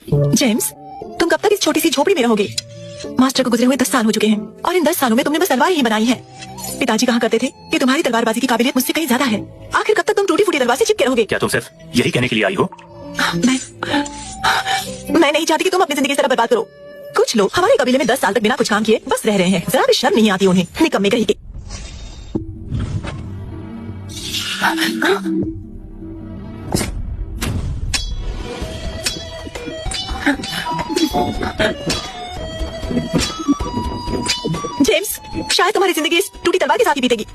James, तुम कब तक इस छोटी सी झोपड़ी में रहोगे? मास्टर को गुजरे हुए 10 साल हो चुके हैं और इन 10 सालों में तुमने बस तलवार ही बनाई है। पिताजी कहा करते थे कि तुम्हारी तलवारबाजी की काबिलियत मुझसे कहीं ज्यादा है। आखिर कब तक तुम टूटी फूटी तलवार से चिपके रहोगे? क्या तुम सिर्फ यही कहने के लिए आई हो? मैं नहीं चाहती कि तुम अपनी जिंदगी इस तरह बर्बाद करो। कुछ लोग हमारे कबीले में 10 साल तक बिना कुछ काम किए बस रह रहे हैं। जरा भी शर्म नहीं आती उन्हें, निकम्मे कहीं के। जेम्स, शायद तुम्हारी जिंदगी इस टूटी तलवार के साथ ही बीतेगी।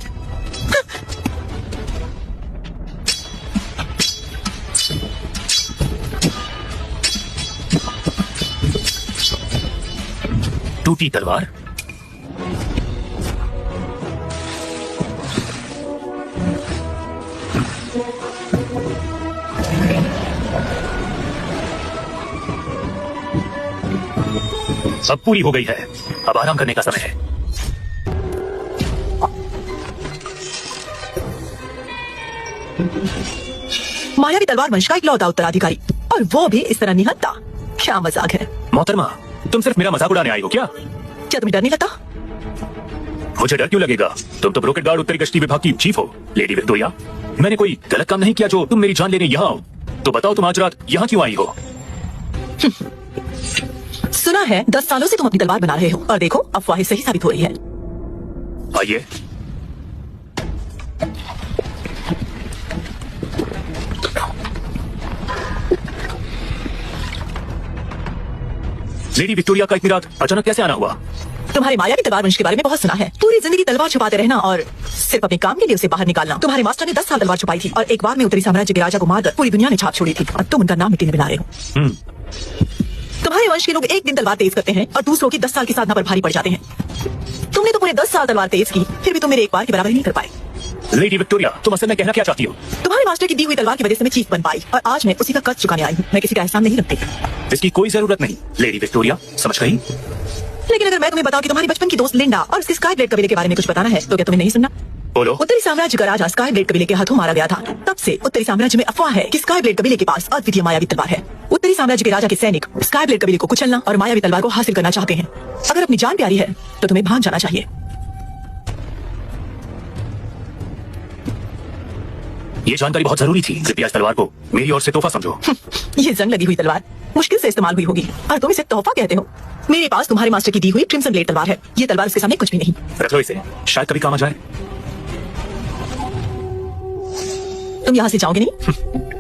टूटी तलवार? सब पूरी हो गई है, अब आराम करने का समय है। मायावी तलवार वंश का इकलौता उत्तराधिकारी, और वो भी इस तरह निहत्था। क्या मजाक है। मोहतरमा, तुम सिर्फ मेरा मजाक उड़ाने आई हो क्या? क्या तुम्हें डर नहीं लगता? मुझे डर क्यों लगेगा? तुम तो ब्रोकेट गार्ड उत्तरी गश्ती विभाग की चीफ हो, लेडी विक्टोरिया। मैंने कोई गलत काम नहीं किया जो तुम मेरी जान लेने यहाँ आओ। तो बताओ, तुम आज रात यहाँ क्यों आई हो? सुना है 10 सालों से तुम अपनी तलवार बना रहे हो, और देखो अफवाहें सही साबित हो रही है। आइए। लेडी विक्टोरिया का इतनी रात अचानक कैसे आना हुआ? तुम्हारे मायावी तलवार वंश के बारे में बहुत सुना है। पूरी जिंदगी तलवार छुपाते रहना और सिर्फ अपने काम के लिए उसे बाहर निकालना। तुम्हारे मास्टर ने 10 साल तलवार छुपाई थी और एक बार में उत्तरी साम्राज्य के राजा को मारकर पूरी दुनिया में छाप छोड़ी थी, और तुम उनका नाम मिट्टी में मिला रहे हो। तुम्हारे वंश के लोग एक दिन तलवार तेज करते हैं और दूसरों की 10 साल की साधना पर भारी पड़ जाते हैं। तुमने तो पूरे 10 साल तलवार तेज की, फिर भी तुम मेरे एक बार की बराबरी नहीं कर पाए। लेडी विक्टोरिया, तुम असल में कहना क्या चाहती हो? तुम्हारे मास्टर की दी हुई तलवार की वजह से मैं चीफ बन पाई, और आज मैं उसी का कर्ज चुकाने आई हूँ। मैं किसी का एहसान नहीं रखती। इसकी कोई जरूरत नहीं लेडी विक्टोरिया, समझ गई? लेकिन अगर मैं तुम्हें बताऊं कि तुम्हारी बचपन की दोस्त लिंडा और उसके स्काई ब्लेड कबीले के बारे में कुछ बताना है, तो क्या तुम्हें नहीं सुनना? बोलो। उत्तरी साम्राज्य का राजा स्काई ब्लेड कबीले के हाथों मारा गया था। तब से उत्तरी साम्राज्य में अफवाह है कि स्काई ब्लेड कबीले के पास अद्वितीय मायावी तलवार है। उत्तरी साम्राज्य के राजा के सैनिक स्काई ब्लेड कबीले को कुचलना और मायावी तलवार को हासिल करना चाहते हैं। अगर अपनी जान प्यारी है तो तुम्हें भाग जाना चाहिए। ये जानकारी बहुत जरूरी थी। कृपया इस तलवार को मेरी ओर से तोहफा समझो। ये जंग लगी हुई तलवार मुश्किल से इस्तेमाल हुई होगी, और तुम इसे तोहफा कहते हो। मेरे पास तुम्हारे मास्टर की दी हुई क्रिम्सन ब्लेड तलवार है। ये तलवार उसके सामने कुछ भी नहीं। रख लो इसे, शायद कभी काम आ जाए। तुम यहाँ से जाओगे नहीं?